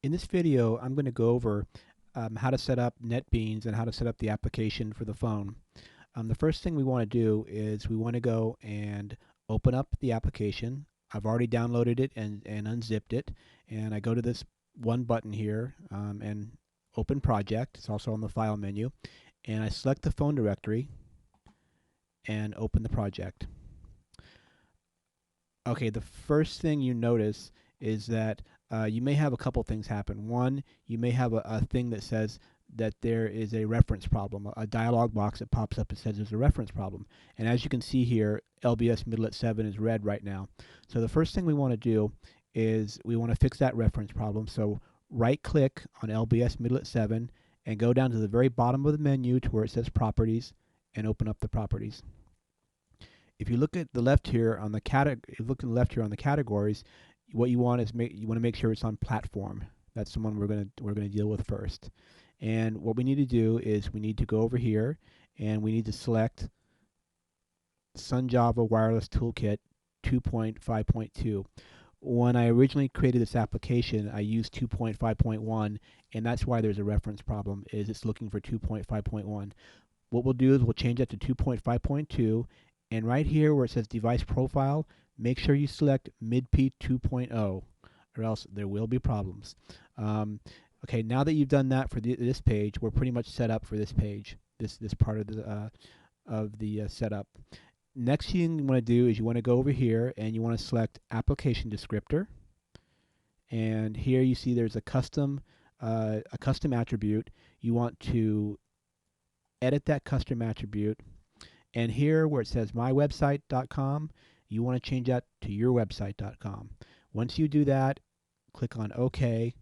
In this video, I'm going to go over how to set up NetBeans and how to set up the application for the phone. The first thing we want to do is we want to go and open up the application. I've already downloaded it and unzipped it, and I go to this one button here and open project. It's also on the file menu, and I select the phone directory and open the project. Okay, the first thing you notice is that you may have a couple things happen. One, you may have a thing that says that there is a reference problem, a dialog box that pops up and says there's a reference problem. And as you can see here, LBS Middle at 7 is red right now. So the first thing we want to do is we want to fix that reference problem. So right click on LBS Middle at 7 and go down to the very bottom of the menu to where it says Properties and open up the Properties. If you look at the left here on the categories, what you want is you want to make sure it's on platform. That's the one we're gonna deal with first. And what we need to do is we need to go over here and we need to select Sun Java Wireless Toolkit 2.5.2. When I originally created this application, I used 2.5.1, and that's why there's a reference problem, is it's looking for 2.5.1. What we'll do is we'll change that to 2.5.2, and right here where it says device profile, make sure you select MidP 2.0 or else there will be problems. Okay, now that you've done that for this page, we're pretty much set up for this page, this part of the setup. Next thing you want to do is you want to go over here and you want to select application descriptor. And here you see there's a custom attribute. You want to edit that custom attribute. And here where it says mywebsite.com, you want to change that to yourwebsite.com. Once you do that, click on OK,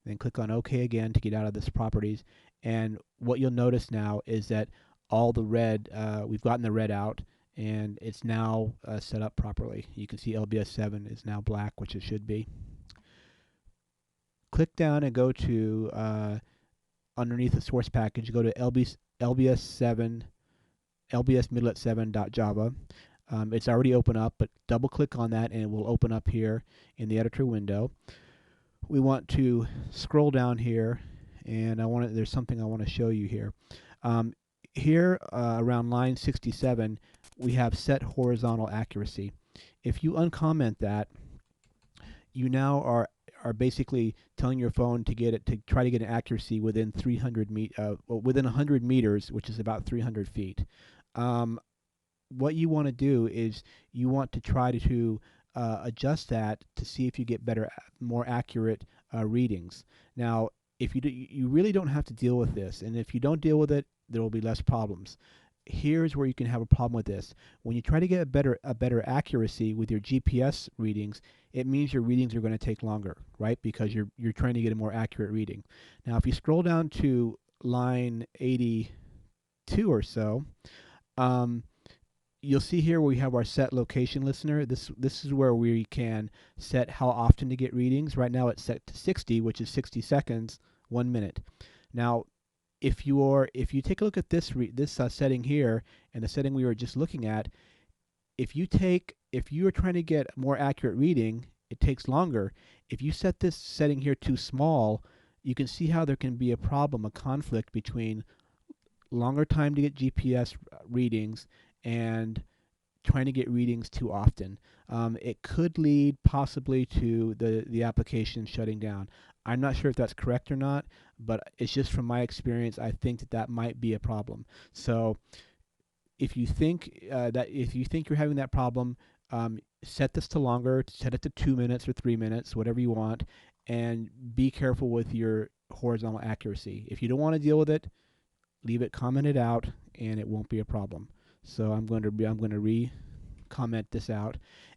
then click on OK again to get out of this properties. And what you'll notice now is that all the red, we've gotten the red out, and it's now set up properly. You can see LBS 7 is now black, which it should be. Click down and go to underneath the source package, go to LBS 7 LBS Middle at 7.java. It's already open up, but double click on that and it will open up here in the editor window. We want to scroll down here, and there's something I want to show you here. Here around line 67, we have set horizontal accuracy. If you uncomment that, you now are basically telling your phone to try to get an accuracy within 100 meters, which is about 300 feet. What you want to do is you want to try to adjust that to see if you get more accurate readings. Now, if you really don't have to deal with this, and if you don't deal with it, there will be less problems. Here's where you can have a problem with this. When you try to get a better accuracy with your GPS readings, it means your readings are going to take longer, right? Because you're trying to get a more accurate reading. Now, if you scroll down to line 82 or so, you'll see here we have our set location listener. This is where we can set how often to get readings. Right now it's set to 60, which is 60 seconds, 1 minute. Now, if you take a look at this setting here and the setting we were just looking at, if you are trying to get a more accurate reading, it takes longer. If you set this setting here too small, you can see how there can be a problem, a conflict between longer time to get GPS readings and trying to get readings too often. It could lead possibly to the application shutting down. I'm not sure if that's correct or not, but it's just from my experience, I think that might be a problem. So if you think you're having that problem, set this to longer, set it to 2 minutes or 3 minutes, whatever you want, and be careful with your horizontal accuracy. If you don't want to deal with it, leave it commented out and it won't be a problem. So I'm going to re-comment this out.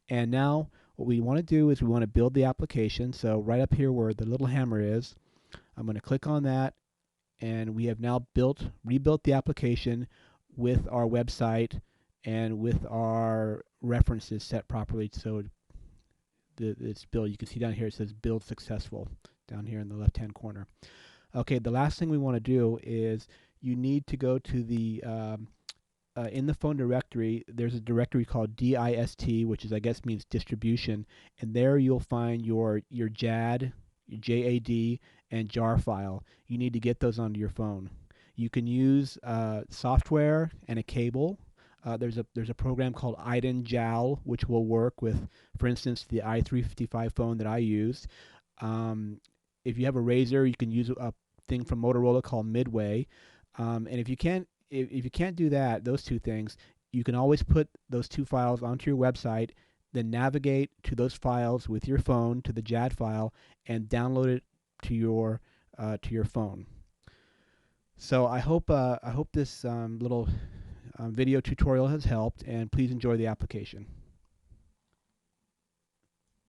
And now what we want to do is we want to build the application. So right up here where the little hammer is, I'm going to click on that, and we have now rebuilt the application with our website and with our references set properly. So it's built. You can see down here it says build successful down here in the left hand corner. Okay, the last thing we want to do is you need to go to the in the phone directory, there's a directory called DIST, which I guess means distribution, and there you'll find your JAD JAD, and jar file. You need to get those onto your phone. You can use software and a cable. There's a program called iDenJal which will work with, for instance, the i355 phone that I used. Um, if you have a Razr, you can use a thing from Motorola called Midway. And if you can't do that, those two things, you can always put those two files onto your website, then navigate to those files with your phone to the JAD file and download it to your phone. So I hope this little video tutorial has helped, and please enjoy the application.